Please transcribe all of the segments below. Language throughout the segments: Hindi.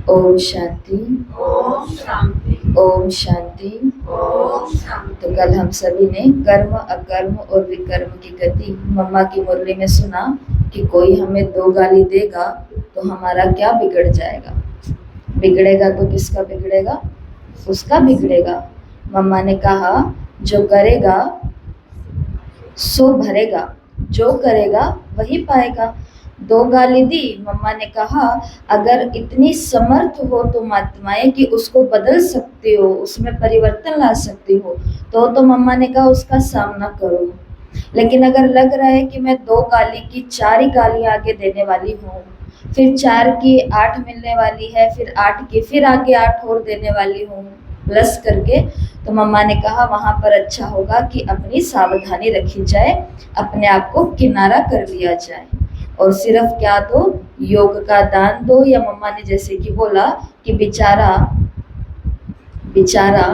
ओम शांति। ओम शांति। ओम शांति। ओम शांति। तो कल हम सभी ने कर्म, अकर्म और विकर्म की गति मम्मा की मुरली में सुना कि कोई हमें 2 गाली देगा तो हमारा क्या बिगड़ जाएगा। बिगड़ेगा तो किसका बिगड़ेगा? उसका बिगड़ेगा। मम्मा ने कहा जो करेगा सो भरेगा, जो करेगा वही पाएगा। 2 गाली दी। मम्मा ने कहा अगर इतनी समर्थ हो तुम आत्माएं कि उसको बदल सकती हो, उसमें परिवर्तन ला सकती हो, तो मम्मा ने कहा उसका सामना करो। लेकिन अगर लग रहा है कि मैं 2 गाली की 4 ही गाली आगे देने वाली हूँ, फिर 4 की 8 मिलने वाली है, फिर 8 की फिर आगे 8 और देने वाली हूँ प्लस करके, तो मम्मा ने कहा वहां पर अच्छा होगा कि अपनी सावधानी रखी जाए, अपने आप को किनारा कर लिया जाए और सिर्फ क्या दो, योग का दान दो। या मम्मा ने जैसे कि बोला कि बेचारा बेचारा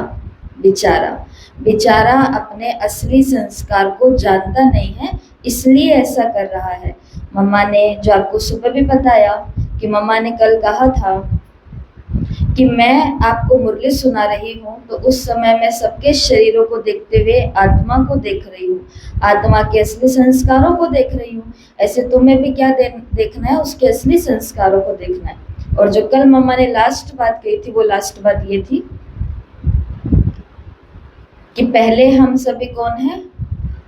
बेचारा बेचारा अपने असली संस्कार को जानता नहीं है, इसलिए ऐसा कर रहा है। मम्मा ने जो आपको सुबह भी बताया कि मम्मा ने कल कहा था कि मैं आपको मुरली सुना रही हूँ तो उस समय मैं सबके शरीरों को देखते हुए आत्मा को देख रही हूँ, आत्मा के असली संस्कारों को देख रही हूँ। ऐसे तुम्हें भी क्या देखना है? उसके असली संस्कारों को देखना है। और जो कल मम्मा ने लास्ट बात कही थी, वो लास्ट बात ये थी कि पहले हम सभी कौन है?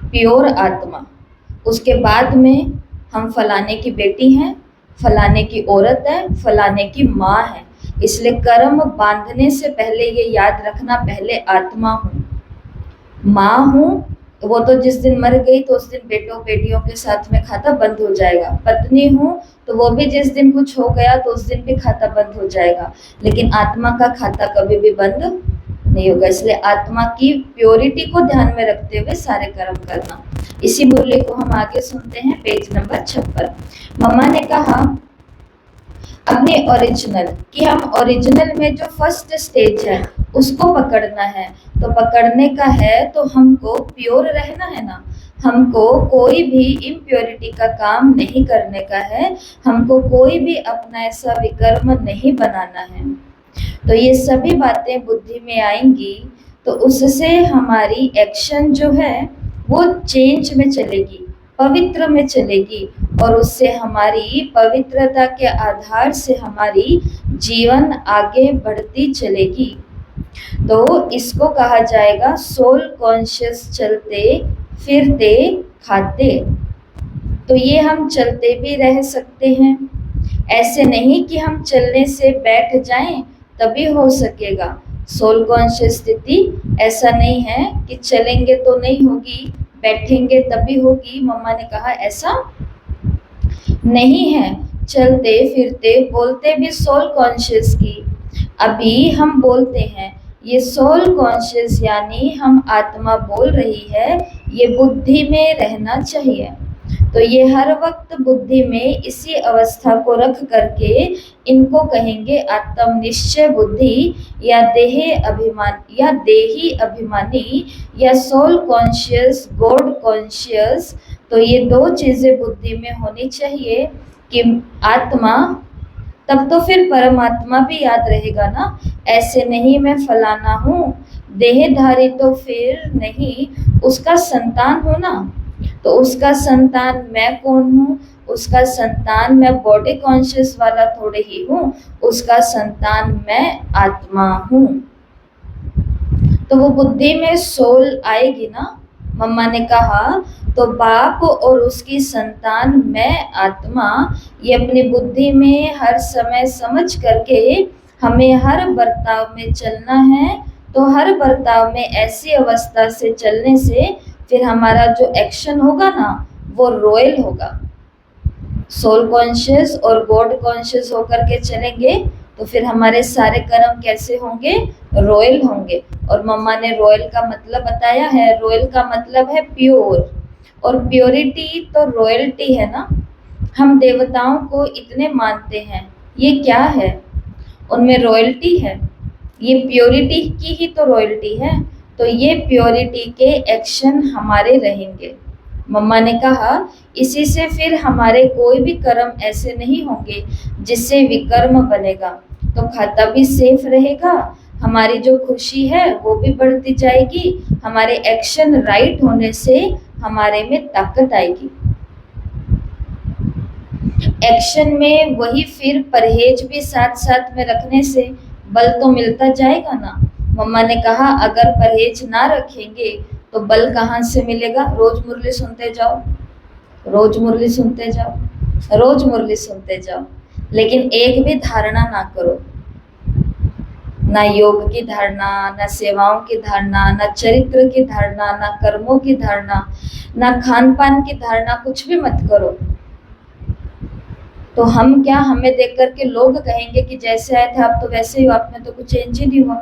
प्योर आत्मा। उसके बाद में हम फलाने की बेटी हैं, फलाने की औरत है, फलाने की माँ है। इसलिए कर्म बांधने से पहले ये याद रखना, पहले आत्मा हूँ, माँ हूँ। वो तो जिस दिन मर गई तो उस दिन बेटों बेटियों के साथ में खाता बंद हो जाएगा। पत्नी हूँ तो वो भी जिस दिन कुछ हो गया तो उस दिन भी खाता बंद हो जाएगा, लेकिन आत्मा का खाता कभी भी बंद नहीं होगा। इसलिए आत्मा की प्योरिटी को ध्यान में रखते हुए सारे कर्म करना। इसी मुरली को हम आगे सुनते हैं, पेज नंबर 56। मम्मा ने कहा अपने ओरिजिनल, कि हम ओरिजिनल में जो फर्स्ट स्टेज है उसको पकड़ना है। तो पकड़ने का है तो हमको प्योर रहना है ना, हमको कोई भी इम्प्योरिटी का काम नहीं करने का है, हमको कोई भी अपना ऐसा विकर्म नहीं बनाना है। तो ये सभी बातें बुद्धि में आएंगी तो उससे हमारी एक्शन जो है वो चेंज में चलेगी, पवित्र में चलेगी, और उससे हमारी पवित्रता के आधार से हमारी जीवन आगे बढ़ती चलेगी। तो इसको कहा जाएगा सोल कॉन्शियस चलते फिरते खाते। तो ये हम चलते भी रह सकते हैं, ऐसे नहीं कि हम चलने से बैठ जाएं तभी हो सकेगा। सोल कॉन्शियस स्थिति ऐसा नहीं है कि चलेंगे तो नहीं होगी, बैठेंगे तभी होगी। मम्मा ने कहा ऐसा नहीं है। चलते फिरते बोलते भी सोल कॉन्शियस की। अभी हम बोलते हैं, ये सोल कॉन्शियस यानी हम आत्मा बोल रही है, ये बुद्धि में रहना चाहिए। तो ये हर वक्त बुद्धि में इसी अवस्था को रख करके इनको कहेंगे आत्मनिश्चय बुद्धि, या देह अभिमान, या देही अभिमानी, या सोल कॉन्शियस, गॉड कॉन्शियस। तो ये 2 चीजें बुद्धि में होनी चाहिए कि आत्मा, तब तो फिर परमात्मा भी याद रहेगा ना। ऐसे नहीं मैं फलाना हूँ देहधारी तो फिर नहीं, उसका संतान हो ना, तो उसका संतान मैं कौन हूँ? उसका संतान मैं बॉडी कॉन्शियस वाला थोड़े ही हूँ, उसका संतान मैं आत्मा हूँ। तो वो बुद्धि में सोल आएगी ना। मम्मा ने कहा तो बाप और उसकी संतान मैं आत्मा, ये अपनी बुद्धि में हर समय समझ करके हमें हर बर्ताव में चलना है। तो हर बर्ताव में ऐसी अवस्था से चलने से फिर हमारा जो एक्शन होगा ना वो रॉयल होगा। सोल कॉन्शियस और गॉड कॉन्शियस होकर के चलेंगे तो फिर हमारे सारे कर्म कैसे होंगे? रॉयल होंगे। और मम्मा ने रॉयल का मतलब बताया है, रॉयल का मतलब है प्योर, और प्योरिटी तो रॉयल्टी है ना। हम देवताओं को इतने मानते हैं, ये क्या है? उनमें रॉयल्टी है, ये प्योरिटी की ही तो रॉयल्टी है। तो ये प्योरिटी के एक्शन हमारे रहेंगे। मम्मा ने कहा इसी से फिर हमारे कोई भी कर्म ऐसे नहीं होंगे जिससे विकर्म बनेगा। तो खाता भी सेफ रहेगा, हमारी जो खुशी है वो भी बढ़ती जाएगी, हमारे एक्शन राइट होने से हमारे में ताकत आएगी। एक्शन में वही फिर परहेज भी साथ साथ में रखने से बल तो मिलता जाएगा ना। मम्मा ने कहा अगर परहेज ना रखेंगे तो बल कहाँ से मिलेगा? रोज मुरली सुनते जाओ, रोज मुरली सुनते जाओ, रोज मुरली सुनते जाओ, लेकिन एक भी धारणा ना करो, ना योग की धारणा, ना सेवाओं की धारणा, ना चरित्र की धारणा, ना कर्मों की धारणा, ना खान पान की धारणा, कुछ भी मत करो। तो हम क्या, हमें देख करके लोग कहेंगे कि जैसे आए थे आप तो वैसे ही हो, आप में तो कुछ चेंज ही नहीं हुआ,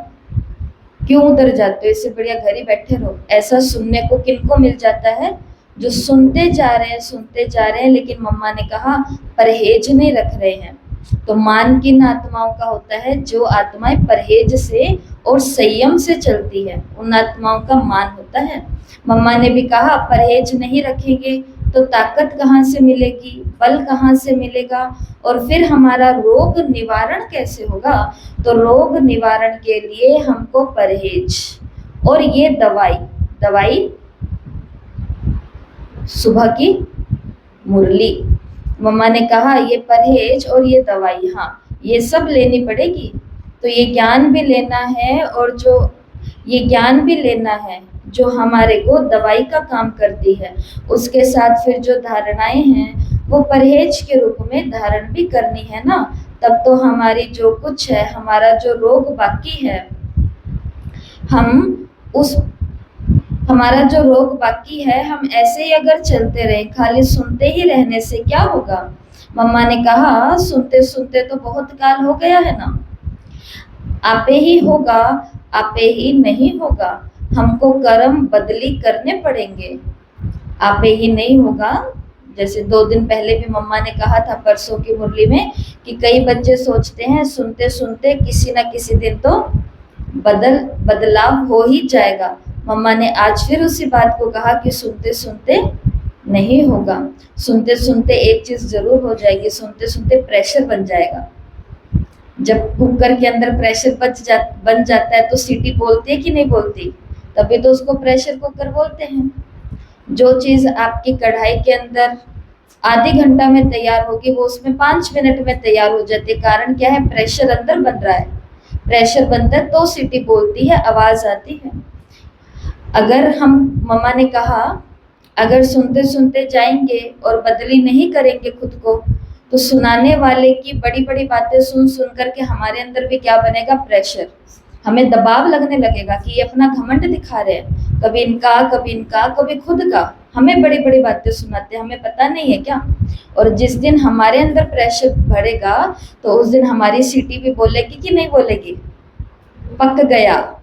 क्यों उधर जाते हो, इससे बढ़िया घर ही बैठे रहो। ऐसा सुनने को किनको मिल जाता है? जो सुनते जा रहे हैं, सुनते जा रहे हैं, लेकिन मम्मा ने कहा परहेज नहीं रख रहे हैं। तो मान किन आत्माओं का होता है? जो आत्माएं परहेज से और संयम से चलती है, उन आत्माओं का मान होता है। मम्मा ने भी कहा परहेज नहीं रखेंगे तो ताकत कहाँ से मिलेगी, बल कहाँ से मिलेगा, और फिर हमारा रोग निवारण कैसे होगा? तो रोग निवारण के लिए हमको परहेज और ये दवाई सुबह की मुरली। मम्मा ने कहा ये परहेज और ये दवाई, हाँ ये सब लेनी पड़ेगी। तो ये ज्ञान भी लेना है, और जो ये ज्ञान भी लेना है जो हमारे को दवाई का काम करती है, उसके साथ फिर जो धारणाएं हैं वो परहेज के रूप में धारण भी करनी है ना। तब तो हमारी जो कुछ है, हमारा जो रोग बाकी है, हमारा जो रोग बाकी है, हम ऐसे ही अगर चलते रहे, खाली सुनते ही रहने से क्या होगा? मम्मा ने कहा सुनते सुनते तो बहुत काल हो गया है ना, आपे ही होगा, आपे ही नहीं होगा, हमको कर्म बदली करने पड़ेंगे, आपे ही नहीं होगा। जैसे 2 दिन पहले भी मम्मा ने कहा था परसों की मुरली में कि कई बच्चे सोचते हैं सुनते सुनते किसी ना किसी दिन तो बदलाव हो ही जाएगा। मम्मा ने आज फिर उसी बात को कहा कि सुनते सुनते नहीं होगा, सुनते सुनते एक चीज जरूर हो जाएगी, सुनते सुनते प्रेशर बन जाएगा। जब कुकर के अंदर प्रेशर बन जाता है तो सीटी बोलती है कि नहीं बोलती? तभी तो उसको प्रेशर कुकर बोलते हैं। जो चीज आपकी कढ़ाई के अंदर आधे घंटा में तैयार होगी वो उसमें 5 मिनट में तैयार हो जाती है। कारण क्या है? प्रेशर अंदर बन रहा है, प्रेशर बनता है तो सीटी बोलती है, आवाज आती है। अगर हम, मम्मा ने कहा अगर सुनते सुनते जाएंगे और बदली नहीं करेंगे खुद को, तो सुनाने वाले की बड़ी बड़ी बातें सुन सुन करके हमारे अंदर भी क्या बनेगा? प्रेशर, हमें दबाव लगने लगेगा कि ये अपना घमंड दिखा रहे हैं, कभी इनका कभी इनका कभी खुद का, हमें बड़ी बड़ी बातें सुनाते हैं, हमें पता नहीं है क्या? और जिस दिन हमारे अंदर प्रेशर बढ़ेगा तो उस दिन हमारी सीटी भी बोलेगी कि नहीं बोलेगी? पक गया।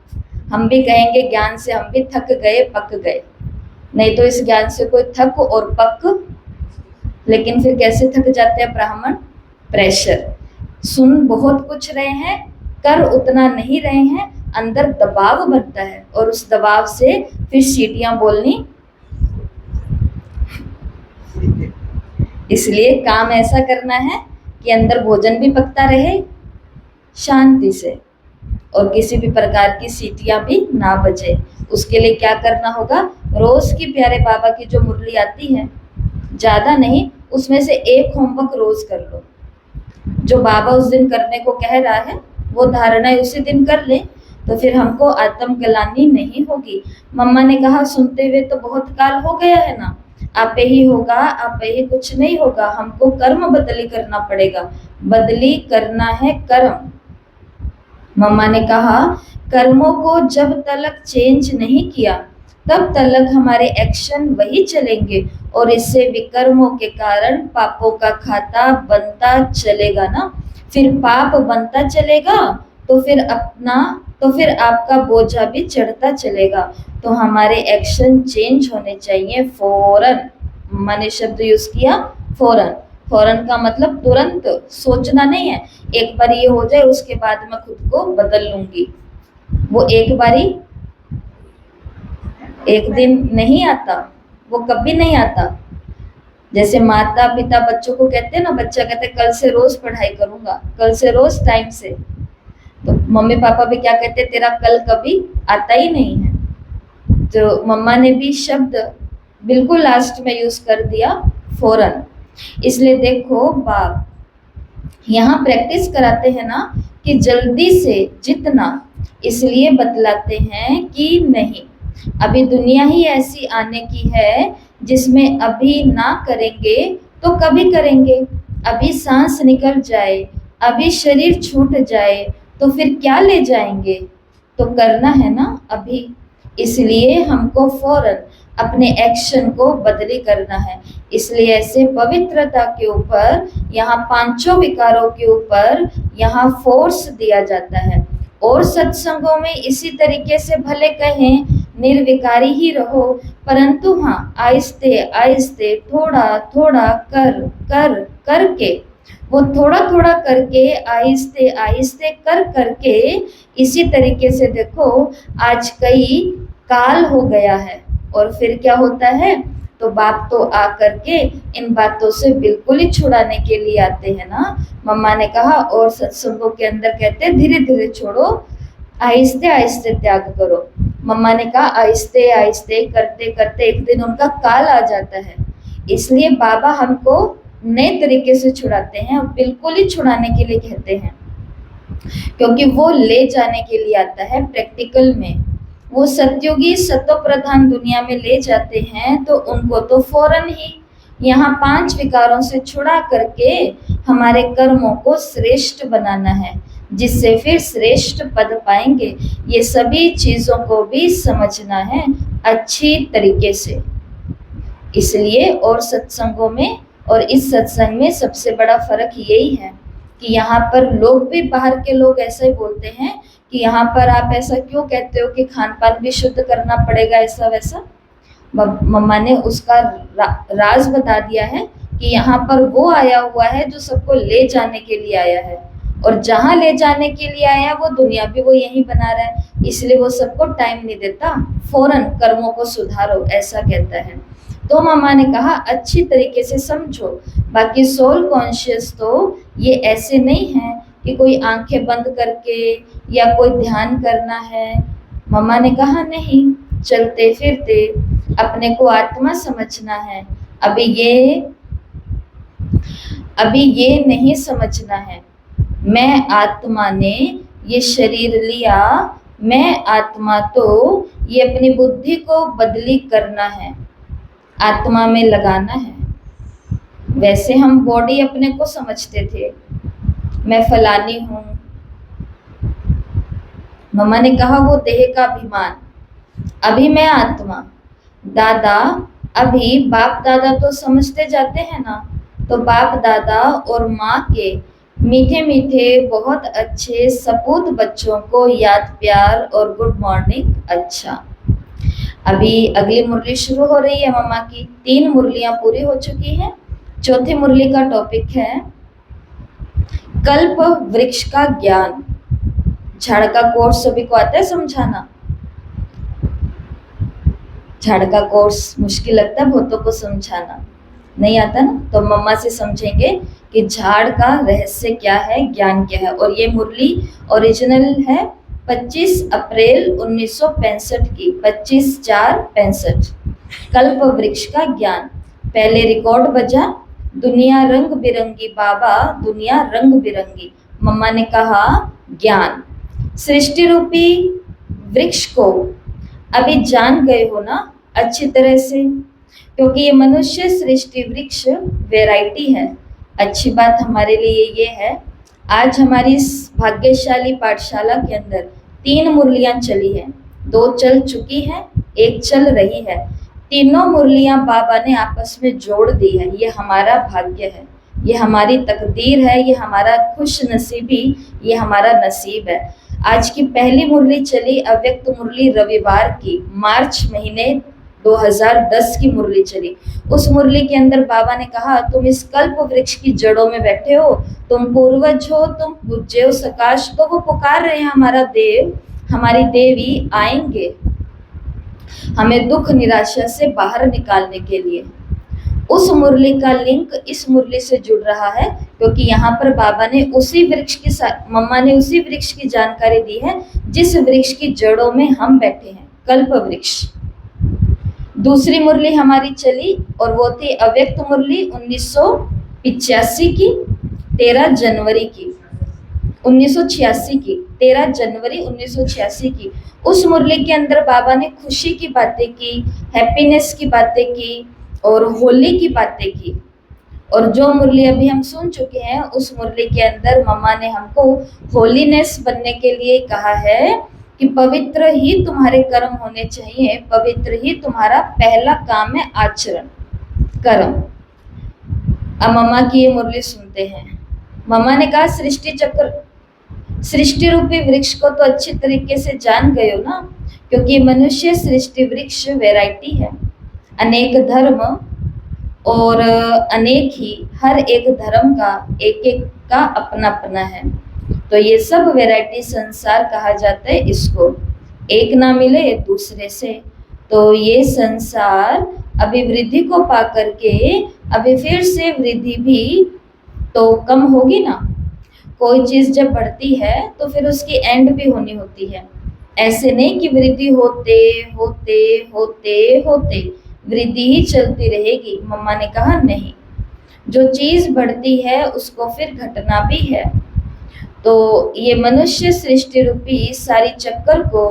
हम भी कहेंगे ज्ञान से हम भी थक गए, पक गए। नहीं तो इस ज्ञान से कोई थक और पक, लेकिन फिर कैसे थक जाते हैं ब्राह्मण? प्रेशर। सुन बहुत कुछ रहे हैं, कर उतना नहीं रहे हैं, अंदर दबाव बनता है और उस दबाव से फिर सीटियां बोलनी। इसलिए काम ऐसा करना है कि अंदर भोजन भी पकता रहे शांति से और किसी भी प्रकार की सीटियां भी ना बजे। उसके लिए क्या करना होगा? रोज की प्यारे बाबा की जो मुरली आती है, ज्यादा नहीं, उसमें से एक होमवर्क रोज कर लो। जो बाबा उस दिन करने को कह रहा है वो धारणा उसी दिन कर ले, तो फिर हमको आत्मग्लानि नहीं होगी। मम्मा ने कहा सुनते हुए तो बहुत काल हो गया है ना, आपे ही होगा, आपे ही कुछ नहीं होगा, हमको कर्म बदली करना पड़ेगा। बदली करना है कर्म। मम्मा ने कहा कर्मों को जब तक चेंज नहीं किया तब तक हमारे एक्शन वही चलेंगे और इससे विकर्मों के कारण पापों का खाता बनता चलेगा ना। फिर पाप बनता चलेगा तो फिर आपका बोझा भी चढ़ता चलेगा। तो हमारे एक्शन चेंज होने चाहिए फौरन। मम्मा ने शब्द यूज किया फौरन। फौरन का मतलब तुरंत, सोचना नहीं है एक बार ये हो जाए उसके बाद मैं खुद को बदल लूंगी। वो एक बारी एक दिन नहीं आता, वो कभी नहीं आता। जैसे माता पिता बच्चों को कहते हैं ना, बच्चा कहते कल से रोज पढ़ाई करूंगा, कल से रोज टाइम से, तो मम्मी पापा भी क्या कहते, तेरा कल कभी आता ही नहीं है। तो मम्मा ने भी शब्द बिल्कुल लास्ट में यूज कर दिया, फौरन। इसलिए देखो बाप यहाँ प्रैक्टिस कराते हैं ना कि जल्दी से जितना, इसलिए बतलाते हैं कि नहीं, अभी दुनिया ही ऐसी आने की है जिसमें अभी ना करेंगे तो कभी करेंगे। अभी सांस निकल जाए, अभी शरीर छूट जाए तो फिर क्या ले जाएंगे, तो करना है ना अभी। इसलिए हमको फौरन अपने एक्शन को बदली करना है। इसलिए ऐसे पवित्रता के ऊपर, यहाँ पांचों विकारों के ऊपर यहाँ फोर्स दिया जाता है। और सत्संगों में इसी तरीके से भले कहें निर्विकारी ही रहो, परंतु हाँ आहिस्ते आहिस्ते थोड़ा थोड़ा कर कर करके, वो थोड़ा थोड़ा करके आहिस्ते आहिस्ते कर करके, इसी तरीके से देखो आज कई काल हो गया है। और फिर क्या होता है, तो बाप तो आ करके इन बातों से बिल्कुल ही छुड़ाने के लिए आते हैं ना। मम्मा ने कहा और सत्संगों के अंदर कहते हैं धीरे धीरे छोड़ो, आहिस्ते आहिस्ते त्याग करो। मम्मा ने कहा आहिस्ते आहिस्ते करते करते एक दिन उनका काल आ जाता है। इसलिए बाबा हमको नए तरीके से छुड़ाते हैं और बिल्कुल ही छुड़ाने के लिए कहते हैं, क्योंकि वो ले जाने के लिए आता है प्रैक्टिकल में। वो सत्युगी सत्व प्रधान दुनिया में ले जाते हैं तो उनको तो फौरन ही यहाँ 5 विकारों से छुड़ा करके हमारे कर्मों को श्रेष्ठ बनाना है, जिससे फिर श्रेष्ठ पद पाएंगे। ये सभी चीजों को भी समझना है अच्छी तरीके से। इसलिए और सत्संगों में और इस सत्संग में सबसे बड़ा फर्क यही है कि यहाँ पर लोग भी, बाहर के लोग ऐसा ही बोलते हैं कि यहाँ पर आप ऐसा क्यों कहते हो कि खान पान भी शुद्ध करना पड़ेगा, ऐसा वैसा। मम्मा ने उसका राज बता दिया है कि यहाँ पर वो आया हुआ है जो सबको ले जाने के लिए आया है, और जहाँ ले जाने के लिए आया वो दुनिया भी वो यहीं बना रहा है, इसलिए वो सबको टाइम नहीं देता, फौरन कर्मों को सुधारो, ऐसा कहता है। तो मम्मा ने कहा अच्छी तरीके से समझो। बाकी सोल कॉन्शियस तो ये ऐसे नहीं है कि कोई आंखें बंद करके या कोई ध्यान करना है। मम्मा ने कहा नहीं, चलते फिरते अपने को आत्मा समझना है। अभी ये नहीं समझना है मैं आत्मा ने ये शरीर लिया, मैं आत्मा, तो ये अपनी बुद्धि को बदली करना है, आत्मा में लगाना है। वैसे हम बॉडी अपने को समझते थे, मैं फलानी हूँ। मम्मा ने कहा वो देह का अभिमान, अभी मैं आत्मा। दादा अभी बाप दादा तो समझते जाते हैं ना, तो बाप दादा और माँ के मीठे मीठे बहुत अच्छे सपूत बच्चों को याद प्यार और गुड मॉर्निंग। अच्छा, अभी अगली मुरली शुरू हो रही है मम्मा की, 3 मुरलियां पूरी हो चुकी हैं। चौथी मुरली का टॉपिक है कल्प वृक्ष का ज्ञान। झाड़ का कोर्स सभी को आता है समझाना? झाड़ का कोर्स मुश्किल लगता है बहुतों को समझाना, नहीं आता ना, तो मम्मा से समझेंगे कि झाड़ का रहस्य क्या है, ज्ञान क्या है। और ये मुरली ओरिजिनल है 25 अप्रैल 1965 की, 25/4/65। कल्प वृक्ष का ज्ञान। पहले रिकॉर्ड बजा, दुनिया रंग बिरंगी बाबा, दुनिया रंग बिरंगी। मम्मा ने कहा ज्ञान, सृष्टि रूपी वृक्ष को अभी जान गए हो ना अच्छी तरह से, क्योंकि ये मनुष्य सृष्टि वृक्ष वैरायटी है। अच्छी बात हमारे लिए ये है, आज हमारी इस भाग्यशाली पाठशाला के अंदर 3 मुरलियां चली हैं, 2 चल चुकी हैं, 1 चल रही है। तीनों मुरलियां बाबा ने आपस में जोड़ दी है। ये हमारा भाग्य है, ये हमारी तकदीर है, ये हमारा खुश नसीबी, ये हमारा नसीब है। आज की पहली मुरली चली अव्यक्त मुरली रविवार की, मार्च महीने 2010 की मुरली चली। उस मुरली के अंदर बाबा ने कहा तुम इस कल्प वृक्ष की जड़ों में बैठे हो, तुम पूर्वज हो, तुम पूज्य हो, सकाश। तो वो पुकार रहे हैं हमारा देव, हमारी देवी आएंगे हमें दुख निराशा से बाहर निकालने के लिए। उस मुरली का लिंक इस मुरली से जुड़ रहा है, क्योंकि यहाँ पर बाबा ने उसी वृक्ष की मम्मा ने उसी वृक्ष की जानकारी दी है जिस वृक्ष की जड़ों में हम बैठे हैं, कल्प वृक्ष। दूसरी मुरली हमारी चली और वो थी अव्यक्त मुरली 1985 की 13 जनवरी की 1986 की 13 जनवरी 1986 की। उस मुरली के अंदर बाबा ने खुशी की बातें की, हैप्पीनेस की बातें की और होली की बातें की। और जो मुरली अभी हम सुन चुके हैं उस मुरली के अंदर मम्मा ने हमको होलीनेस बनने के लिए कहा है कि पवित्र ही तुम्हारे कर्म होने चाहिए, पवित्र ही तुम्हारा पहला काम है आचरण, कर्म। अब मम्मा की ये मुरली सुनते हैं। मम्मा ने कहा सृष्टि चक्र, सृष्टि रूपी वृक्ष को तो अच्छी तरीके से जान गए हो ना, क्योंकि मनुष्य सृष्टि वृक्ष वैरायटी है, अनेक धर्म और अनेक ही, हर एक धर्म का एक एक का अपना अपना है। तो ये सब वैरायटी संसार कहा जाता है इसको, एक ना मिले दूसरे से। तो ये संसार अभी वृद्धि को पा करके अभी फिर से वृद्धि भी तो कम होगी ना। कोई चीज जब बढ़ती है तो फिर उसकी एंड भी होनी होती है। ऐसे नहीं कि वृद्धि होते होते होते होते वृद्धि ही चलती रहेगी। मम्मा ने कहा नहीं, जो चीज बढ़ती है उसको फिर घटना भी है। तो ये मनुष्य सृष्टि रूपी सारी चक्कर को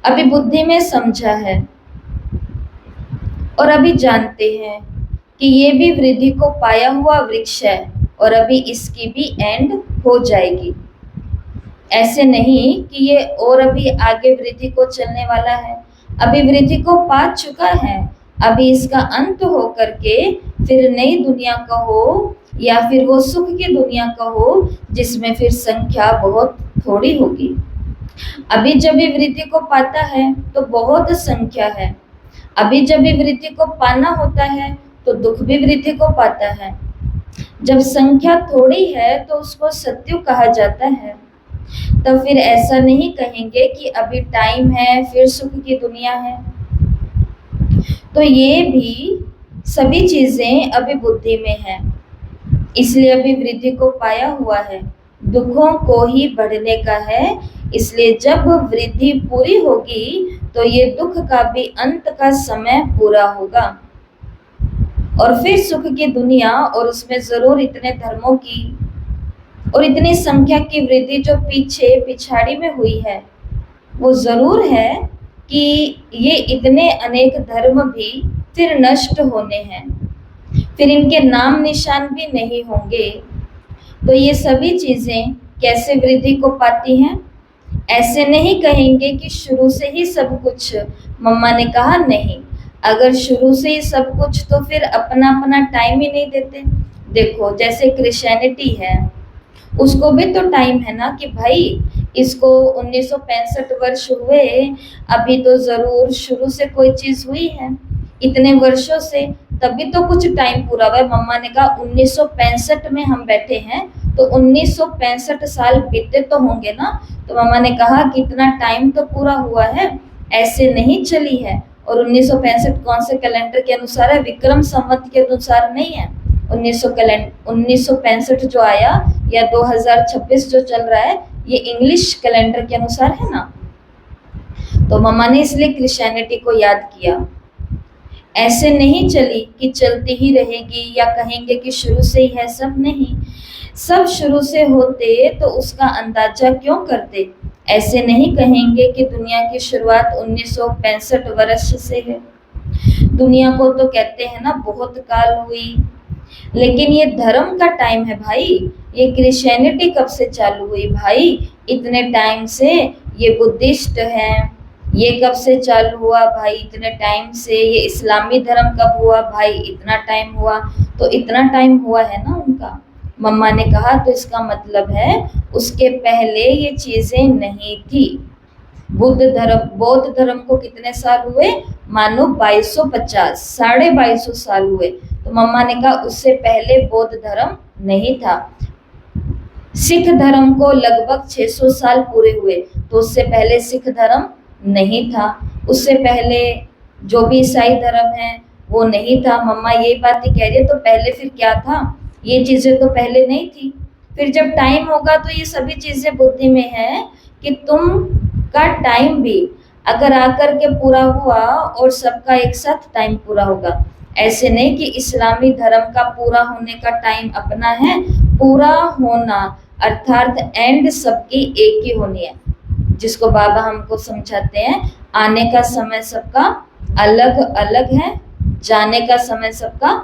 अभी बुद्धि में समझा है और अभी जानते हैं कि ये भी वृद्धि को पाया हुआ वृक्ष है और अभी इसकी भी एंड हो जाएगी। ऐसे नहीं कि ये और अभी आगे वृद्धि को चलने वाला है, अभी वृद्धि को पा चुका है। अभी इसका अंत हो करके फिर नई दुनिया का हो या फिर वो सुख की दुनिया का हो जिसमें फिर संख्या बहुत थोड़ी होगी। अभी जब भी वृद्धि को पाता है तो बहुत संख्या है, अभी जब भी वृद्धि को पाना होता है तो दुख भी वृद्धि को पाता है। जब संख्या थोड़ी है तो उसको सत्युग कहा जाता है। तब फिर ऐसा नहीं कहेंगे कि अभी टाइम है फिर सुख की दुनिया है। तो ये भी सभी चीजें अभी बुद्धि में है, इसलिए अभी वृद्धि को पाया हुआ है, दुखों को ही बढ़ने का है। इसलिए जब वृद्धि पूरी होगी तो ये दुख का भी अंत का समय पूरा होगा और फिर सुख की दुनिया, और उसमें जरूर इतने धर्मों की और इतनी संख्या की वृद्धि जो पीछे पिछाड़ी में हुई है वो जरूर है कि ये इतने अनेक धर्म भी फिर नष्ट होने हैं, फिर इनके नाम निशान भी नहीं होंगे। तो ये सभी चीजें कैसे वृद्धि को पाती हैं? ऐसे नहीं कहेंगे कि शुरू से ही सब कुछ। मम्मा ने कहा नहीं, अगर शुरू से ही सब कुछ तो फिर अपना अपना टाइम ही नहीं देते। देखो जैसे क्रिश्चियनिटी है, उसको भी तो टाइम है ना कि भाई इसको 1965 वर्ष हुए, अभी तो जरूर शुरू से कोई चीज हुई है इतने वर्षों से, तभी तो कुछ टाइम पूरा हुआ है। मम्मा ने कहा 1965 में हम बैठे हैं तो 1965 साल बीते तो होंगे ना। तो मम्मा ने कहा कि इतना टाइम तो पूरा हुआ है, ऐसे नहीं चली है। और 1965 कौन से कैलेंडर के अनुसार है? विक्रम संवत के अनुसार नहीं है। 1965 जो आया या 2026 जो चल रहा है ये इंग्लिश कैलेंडर के अनुसार है ना। तो मम्मा ने इसलिए क्रिश्चियनिटी को याद किया। ऐसे नहीं चली कि चलती ही रहेगी या कहेंगे कि शुरू से ही है, सब नहीं। सब शुरू से होते तो उसका अंदाजा क्यों करते? ऐसे नहीं कहेंगे कि दुनिया की शुरुआत 1965 वर्ष से है। दुनिया को तो कहते हैं ना बहुत काल हुई, लेकिन ये धर्म का टाइम है भाई। ये क्रिश्चियनिटी कब से चालू हुई भाई? इतने टाइम से। ये बुद्धिस्ट है, ये कब से चालू हुआ भाई? इतने टाइम से। ये इस्लामी धर्म कब हुआ भाई? इतना टाइम हुआ। तो इतना टाइम हुआ है ना उनका। मम्मा ने कहा तो इसका मतलब है उसके पहले ये चीजें नहीं थी। बौद्ध धर्म को कितने साल हुए? मानो 2250, 2250 साल हुए। तो मम्मा ने कहा उससे पहले बौद्ध धर्म नहीं था। सिख धर्म को लगभग 600 साल पूरे हुए, तो उससे पहले सिख धर्म नहीं था। उससे पहले सिख धर्म नहीं था। उससे पहले जो भी ईसाई धर्म है वो नहीं था। मम्मा ये बातें कह रही है, तो पहले फिर क्या था? ये चीजें तो पहले नहीं थी। फिर जब टाइम होगा तो ये सभी चीजें बुद्धि में है कि तुम का टाइम भी अगर आकर के पूरा हुआ और सबका एक साथ टाइम पूरा होगा। ऐसे नहीं कि इस्लामी धर्म का पूरा होने का टाइम अपना है, पूरा होना अर्थात एंड सबकी एक ही होनी है, जिसको बाबा हमको समझाते हैं आने का समय सबका अलग अलग है, जाने का समय सबका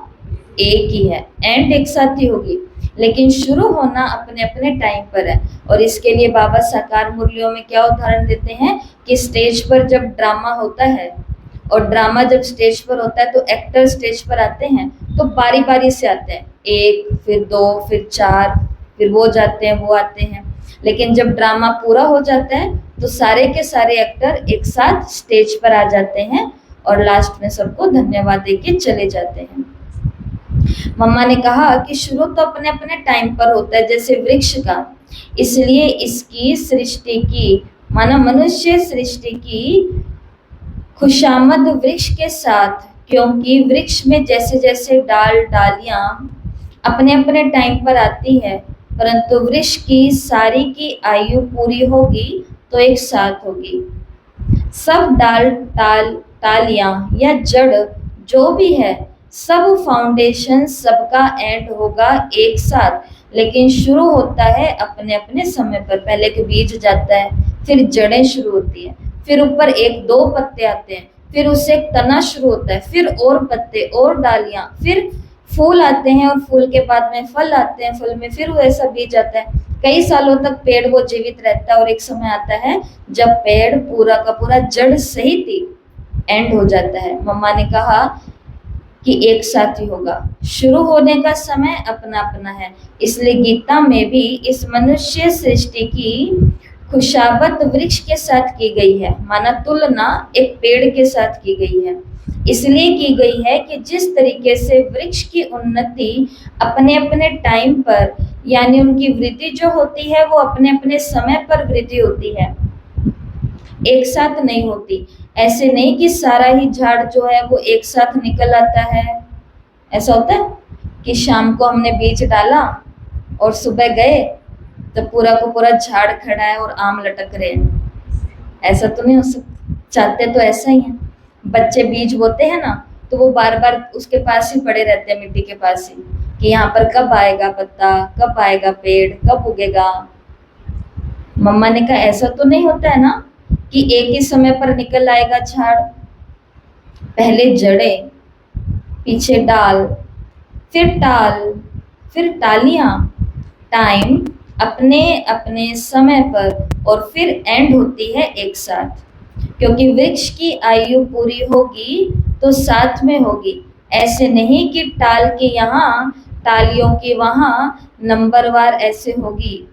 एक ही है, एंड एक साथ ही होगी, लेकिन शुरू होना अपने अपने टाइम पर है। और इसके लिए बाबा साकार मुरलियों में क्या उदाहरण देते हैं कि स्टेज पर जब ड्रामा होता है और ड्रामा जब स्टेज पर होता है तो एक्टर स्टेज पर आते हैं तो बारी बारी से आते हैं, 1 फिर 2 फिर 4, फिर वो जाते हैं वो आते हैं। लेकिन जब ड्रामा पूरा हो जाता है तो सारे के सारे एक्टर एक साथ स्टेज पर आ जाते हैं और लास्ट में सबको धन्यवाद देके चले जाते हैं। मम्मा ने कहा कि शुरू तो अपने अपने टाइम पर होता है, जैसे वृक्ष का, इसलिए इसकी सृष्टि की माना मनुष्य सृष्टि की खुशामद वृक्ष के साथ, क्योंकि वृक्ष में जैसे जैसे डाल डालियां अपने अपने टाइम पर आती है, परंतु वृक्ष की सारी की आयु पूरी होगी तो एक साथ होगी। सब डाल टालियां या जड़ जो भी है, सब फाउंडेशन सबका एंड होगा एक साथ, लेकिन शुरू होता है अपने अपने समय पर। पहले के बीज जाता है, फिर जड़ें शुरू होती है, फिर ऊपर 1-2 पत्ते आते हैं, फिर उससे एक तना शुरू होता है, फिर और पत्ते और डालियां, फिर फूल आते हैं और फूल के बाद में फल आते हैं, फल में फिर वो ऐसा बीज आता है। कई सालों तक पेड़ वो जीवित रहता है और एक समय आता है जब पेड़ पूरा का पूरा जड़ सहित ही एंड हो जाता है। मम्मा ने कहा कि एक साथ ही होगा, शुरू होने का समय अपना अपना है। इसलिए गीता में भी इस मनुष्य सृष्टि की खुशाबत वृक्ष के साथ की गई है, माना तुलना एक पेड़ के साथ की गई है। इसलिए की गई है कि जिस तरीके से वृक्ष की उन्नति अपने अपने टाइम पर, यानी उनकी वृद्धि जो होती है वो अपने अपने समय पर वृद्धि होती है, एक साथ नहीं होती। ऐसे नहीं कि सारा ही झाड़ जो है वो एक साथ निकल आता है। ऐसा होता है कि शाम को हमने बीज डाला और सुबह गए तो पूरा को पूरा झाड़ खड़ा है और आम लटक रहे हैं, ऐसा तो नहीं हो सकता। चाहते तो ऐसा ही है। बच्चे बीज बोते हैं ना तो वो बार बार उसके पास ही पड़े रहते हैं, मिट्टी के पास ही, कि यहाँ पर कब आएगा पत्ता, कब आएगा पेड़, कब उगेगा। मम्मा ने कहा ऐसा तो नहीं होता है ना कि एक ही समय पर निकल आएगा झाड़। पहले जड़ें, पीछे डाल, फिर टाल, फिर टालियां, टाइम अपने अपने समय पर, और फिर एंड होती है एक साथ। क्योंकि वृक्ष की आयु पूरी होगी तो साथ में होगी। ऐसे नहीं कि टाल के यहाँ टालियों की वहाँ नंबरवार ऐसे होगी,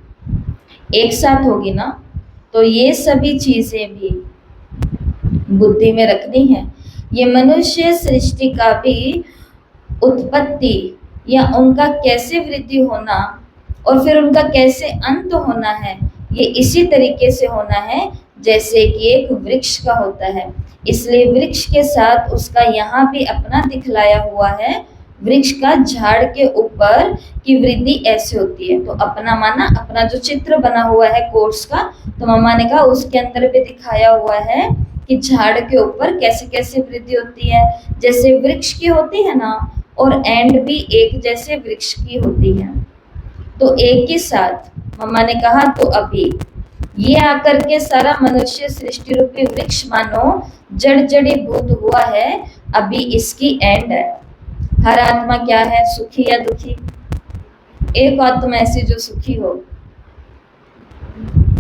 एक साथ होगी ना। तो ये सभी चीजें भी बुद्धि में रखनी है। ये मनुष्य सृष्टि का भी उत्पत्ति या उनका कैसे वृद्धि होना और फिर उनका कैसे अंत होना है, ये इसी तरीके से होना है जैसे कि एक वृक्ष का होता है। इसलिए वृक्ष के साथ उसका यहाँ भी अपना दिखलाया हुआ है। वृक्ष का झाड़ के ऊपर की वृद्धि ऐसे होती है, तो अपना माना अपना जो चित्र बना हुआ है कोर्स का, तो मम्मा ने कहा उसके अंदर भी दिखाया हुआ है कि झाड़ के ऊपर कैसे कैसे वृद्धि होती है, जैसे वृक्ष की होती है ना, और एंड भी एक जैसे वृक्ष की होती है। तो एक ही साथ मम्मा ने कहा तो अभी ये आकर के सारा मनुष्य सृष्टि रूपी वृक्ष मानो जड़ जड़ीभूत हुआ है, अभी इसकी एंड है। हर आत्मा क्या है, सुखी या दुखी? एक आत्मा ऐसी जो सुखी हो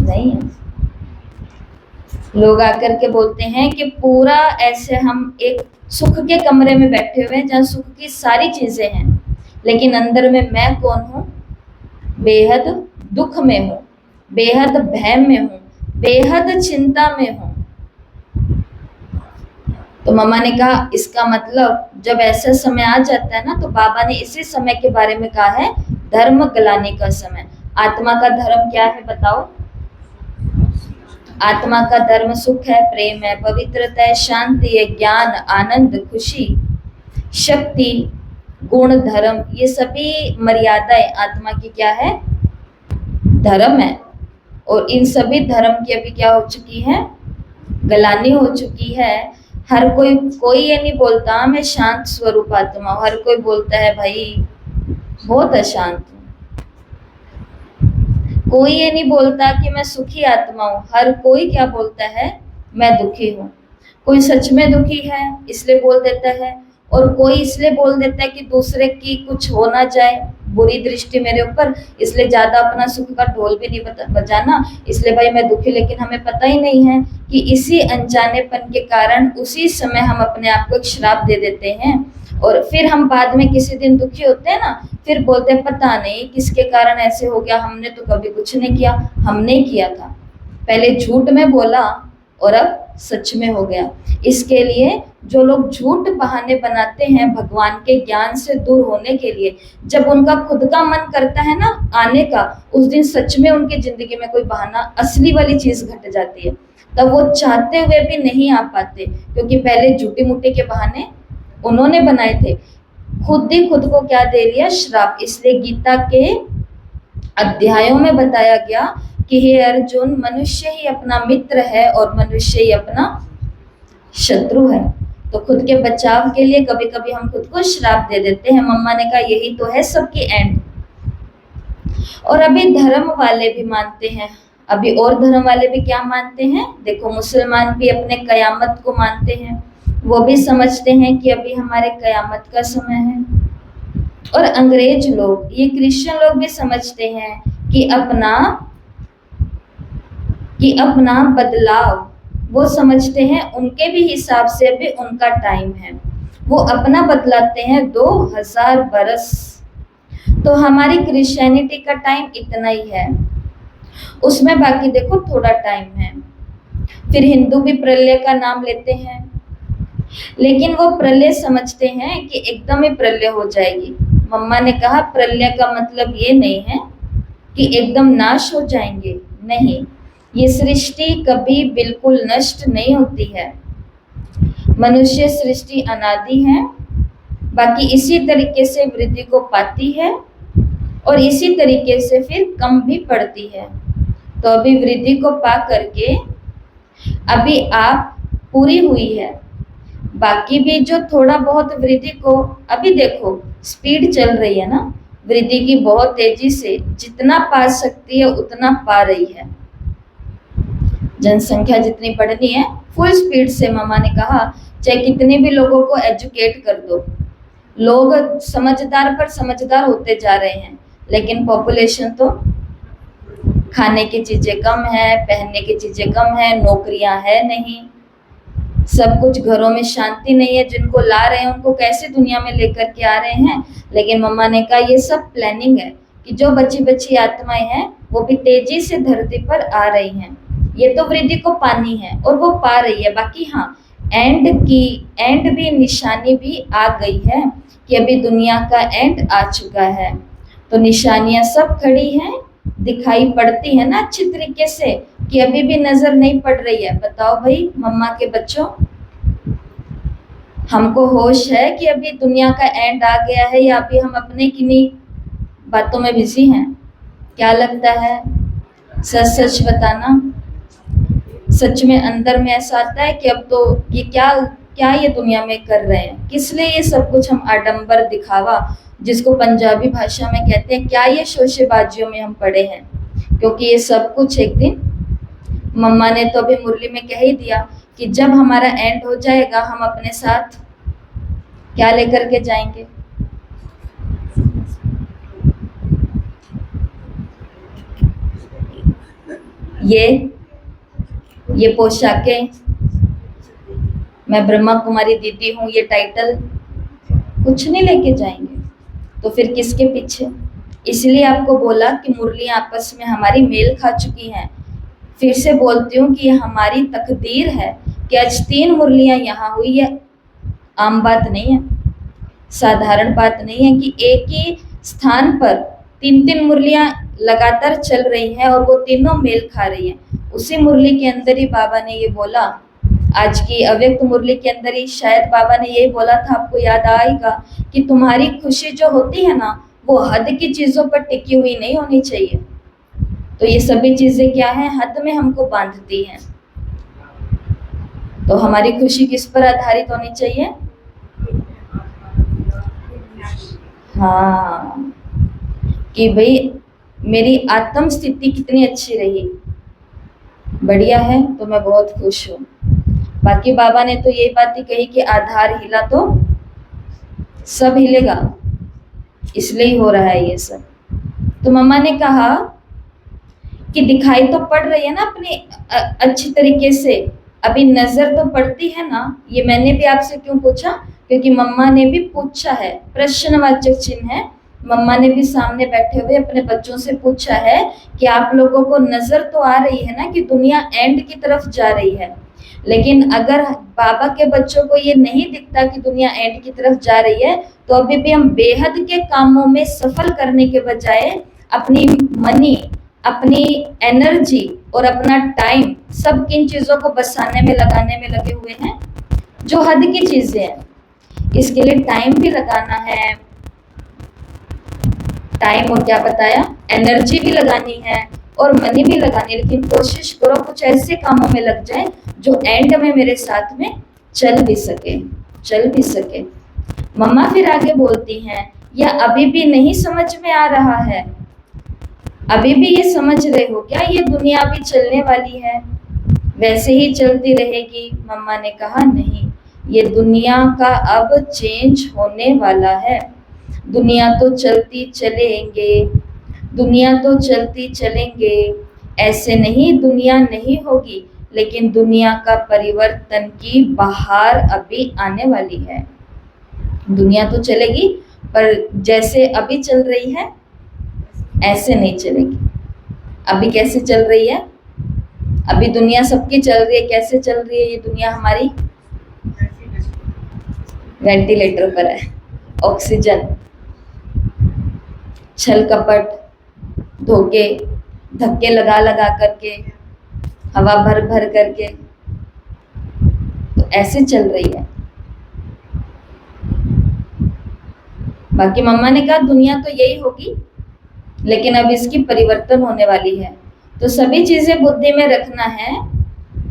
नहीं है। लोग आकर के बोलते हैं कि पूरा ऐसे हम एक सुख के कमरे में बैठे हुए हैं जहाँ सुख की सारी चीजें हैं, लेकिन अंदर में मैं कौन हूँ? बेहद दुख में हूँ, बेहद भय में हूँ, बेहद चिंता में हूँ। तो मम्मा ने कहा इसका मतलब जब ऐसा समय आ जाता है ना, तो बाबा ने इसी समय के बारे में कहा है धर्म गलाने का समय। आत्मा का धर्म क्या है बताओ? आत्मा का धर्म सुख है, प्रेम है, पवित्रता है, शांति है, ज्ञान, आनंद, खुशी। शक्ति, गुण, धर्म, ये सभी मर्यादाएं आत्मा की क्या है? धर्म है। और इन सभी धर्म की अभी क्या हो चुकी है? गलानी हो चुकी है। हर कोई ये नहीं बोलता मैं शांत स्वरूप आत्मा हूं, हर कोई बोलता है भाई बहुत अशांत हूं। कोई ये नहीं बोलता कि मैं सुखी आत्मा हूं, हर कोई क्या बोलता है? मैं दुखी हूं। कोई सच में दुखी है इसलिए बोल देता है, और कोई इसलिए बोल देता है कि दूसरे की कुछ हो ना जाए, बुरी दृष्टि मेरे ऊपर, इसलिए ज्यादा अपना सुख का ढोल भी नहीं बजाना, इसलिए भाई मैं दुखी। लेकिन हमें पता ही नहीं है कि इसी अनजानेपन के कारण उसी समय हम अपने आप को एक श्राप दे देते हैं, और फिर हम बाद में किसी दिन दुखी होते हैं ना, फिर बोलते हैं पता नहीं किसके कारण ऐसे हो गया, हमने तो कभी कुछ नहीं किया। हमने किया था, पहले झूठ में बोला और अब सच में हो गया। इसके लिए जो लोग झूठ बहाने बनाते हैं भगवान के ज्ञान से दूर होने के लिए, जब उनका खुद का मन करता है ना आने का, उस दिन सच में उनकी जिंदगी में कोई बहाना, असली वाली चीज घट जाती है, तब वो चाहते हुए भी नहीं आ पाते, क्योंकि पहले झूठी मूठी के बहाने उन्होंने बनाए थे, खुद ही खुद को क्या दे लिया? श्राप। इसलिए गीता के अध्यायों में बताया गया कि हे अर्जुन, मनुष्य ही अपना मित्र है और मनुष्य ही अपना शत्रु है। तो खुद के बचाव के लिए कभी कभी हम खुद को श्राप दे देते हैं। मम्मा ने कहा यही तो है सबकी एंड। और अभी धर्म वाले भी मानते हैं, अभी और धर्म वाले भी क्या मानते हैं? देखो, मुसलमान भी अपने कयामत को मानते हैं, वो भी समझते हैं कि अभी हमारे कयामत का समय है। और अंग्रेज लोग, ये क्रिश्चियन लोग भी समझते हैं कि अपना बदलाव, वो समझते हैं उनके भी हिसाब से अभी उनका टाइम है, वो अपना बदलाते हैं 2000 बरस। तो हमारी क्रिश्चियनिटी का टाइम इतना ही है, उसमें बाकी देखो थोड़ा टाइम है। फिर हिंदू भी प्रलय का नाम लेते हैं, लेकिन वो प्रलय समझते हैं कि एकदम ही प्रलय हो जाएगी। मम्मा ने कहा प्रलय का मतलब ये नहीं है कि एकदम नाश हो जाएंगे, नहीं, ये सृष्टि कभी बिल्कुल नष्ट नहीं होती है। मनुष्य सृष्टि अनादि है, बाकी इसी तरीके से वृद्धि को पाती है और इसी तरीके से फिर कम भी पड़ती है। तो अभी वृद्धि को पा करके अभी आप पूरी हुई है, बाकी भी जो थोड़ा बहुत वृद्धि को, अभी देखो स्पीड चल रही है ना वृद्धि की, बहुत तेजी से जितना पा सकती है उतना पा रही है। जनसंख्या जितनी बढ़नी है फुल स्पीड से, मामा ने कहा चाहे कितने भी लोगों को एजुकेट कर दो, लोग समझदार पर समझदार होते जा रहे हैं, लेकिन पॉपुलेशन तो, खाने की चीजें कम है, पहनने की चीजें कम है, नौकरियां है नहीं, सब कुछ, घरों में शांति नहीं है। जिनको ला रहे हैं उनको कैसे दुनिया में लेकर के आ रहे हैं। लेकिन मम्मा ने कहा ये सब प्लानिंग है कि जो बची बची आत्माएं हैं वो भी तेजी से धरती पर आ रही हैं। ये तो वृद्धि को पानी है और वो पा रही है। बाकी हाँ, एंड भी निशानी भी आ गई है कि अभी दुनिया का एंड आ चुका है। तो निशानियां सब खड़ी हैं, दिखाई पड़ती है ना अच्छी तरीके से, कि अभी भी नजर नहीं पड़ रही है। बताओ भाई मम्मा के बच्चों, हमको होश है कि अभी दुनिया का एंड आ गया है या अभी हम अपने किन्हीं बातों में बिजी हैं? क्या लगता है? सच सच बताना। सच में अंदर में ऐसा आता है कि अब तो ये क्या ये दुनिया में कर रहे हैं, किस लिए ये सब कुछ हम आडंबर दिखावा, जिसको पंजाबी भाषा में कहते हैं, क्या ये शोशेबाजियों में हम पड़े हैं? क्योंकि ये सब कुछ एक दिन, मम्मा ने तो अभी मुरली में कह ही दिया कि जब हमारा एंड हो जाएगा हम अपने साथ क्या लेकर के जाएंगे? ये पोशाकें, मैं ब्रह्मा कुमारी दीदी हूँ, ये टाइटल कुछ नहीं लेके जाएंगे, तो फिर किसके पीछे? इसलिए आपको बोला कि मुरलियां आपस में हमारी मेल खा चुकी हैं। फिर से बोलती हूँ कि ये हमारी तकदीर है कि आज 3 मुरलियां यहाँ हुई है। आम बात नहीं है, साधारण बात नहीं है कि एक ही स्थान पर 3 मुरलियां लगातार चल रही हैं और वो तीनों मेल खा रही हैं। उसी मुरली के अंदर ही बाबा ने ये बोला, आज की अव्यक्त मुरली के अंदर ही शायद बाबा ने यही बोला था, आपको याद आएगा, कि तुम्हारी खुशी जो होती है ना, वो हद की चीजों पर टिकी हुई नहीं होनी चाहिए। तो ये सभी चीजें क्या है, हद में हमको बांधती हैं। तो हमारी खुशी किस पर आधारित होनी चाहिए? हाँ, कि भाई मेरी आत्म स्थिति कितनी अच्छी रही, बढ़िया है, तो मैं बहुत खुश हूँ। बाकी बाबा ने तो ये बात ही कही कि आधार हिला तो सब हिलेगा, इसलिए ही हो रहा है ये सब। तो मम्मा ने कहा कि दिखाई तो पड़ रही है ना अपनी अच्छी तरीके से, अभी नजर तो पड़ती है ना। ये मैंने भी आपसे क्यों पूछा, क्योंकि मम्मा ने भी पूछा है, प्रश्नवाचक चिन्ह है। मम्मा ने भी सामने बैठे हुए अपने बच्चों से पूछा है कि आप लोगों को नजर तो आ रही है ना कि दुनिया एंड की तरफ जा रही है, लेकिन अगर बाबा के बच्चों को ये नहीं दिखता कि दुनिया एंड की तरफ जा रही है, तो अभी भी हम बेहद के कामों में सफल करने के बजाय अपनी मनी, अपनी एनर्जी और अपना टाइम सब किन चीजों को बसाने में, लगाने में लगे हुए हैं, जो हद की चीजें हैं। इसके लिए टाइम भी लगाना है, टाइम और क्या बताया, एनर्जी भी लगानी है और मनी भी लगानी है। लेकिन कोशिश करो कुछ ऐसे कामों में लग जाए जो एंड में मेरे साथ में चल भी सके, चल भी सके। मम्मा फिर आगे बोलती हैं, या अभी भी नहीं समझ में आ रहा है? अभी भी ये समझ रहे हो क्या, ये दुनिया भी चलने वाली है, वैसे ही चलती रहेगी? मम्मा ने कहा नहीं, ये दुनिया का अब चेंज होने वाला है। दुनिया तो चलती चलेंगे, दुनिया तो चलती चलेंगे, ऐसे नहीं दुनिया नहीं होगी, लेकिन दुनिया का परिवर्तन की बहार अभी आने वाली है। दुनिया तो चलेगी, पर जैसे अभी चल रही है ऐसे नहीं चलेगी। अभी कैसे चल रही है? अभी दुनिया सबकी चल रही है, कैसे चल रही है ये दुनिया हमारी? वेंटिलेटर पर है, ऑक्सीजन, छल कपट, धोखे, धक्के लगा लगा करके, हवा भर भर करके, तो ऐसे चल रही है। बाकी मम्मा ने कहा दुनिया तो यही होगी, लेकिन अब इसकी परिवर्तन होने वाली है। तो सभी चीजें बुद्धि में रखना है,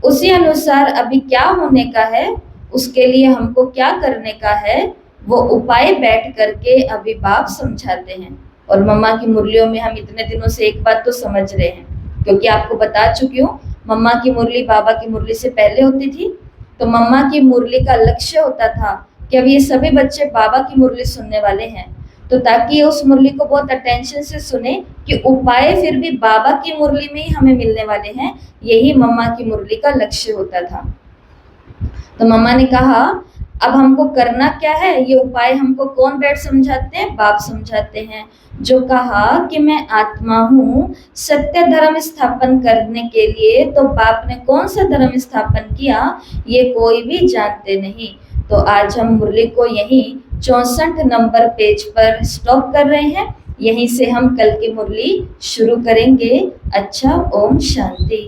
उसी अनुसार अभी क्या होने का है, उसके लिए हमको क्या करने का है, वो उपाय बैठ करके अभी बाप समझाते हैं। और मम्मा की मुरलियों में हम इतने दिनों से एक बात तो समझ रहे हैं, क्योंकि आपको बता चुकी हूँ, मम्मा की मुरली बाबा की मुरली से पहले होती थी। तो मम्मा की मुरली का लक्ष्य होता था कि अब ये सभी बच्चे बाबा की मुरली सुनने वाले हैं, तो ताकि उस मुरली को बहुत अटेंशन से सुने कि उपाय फिर भी बाबा की मुरली में ही हमें मिलने वाले हैं। यही मम्मा की मुरली का लक्ष्य होता था। तो मम्मा ने कहा अब हमको करना क्या है, ये उपाय हमको कौन बैठ समझाते हैं? बाप समझाते हैं, जो कहा कि मैं आत्मा हूँ सत्य धर्म स्थापन करने के लिए। तो बाप ने कौन सा धर्म स्थापन किया ये कोई भी जानते नहीं। तो आज हम मुरली को यहीं 64 नंबर पेज पर स्टॉप कर रहे हैं, यहीं से हम कल की मुरली शुरू करेंगे। अच्छा, ओम शांति।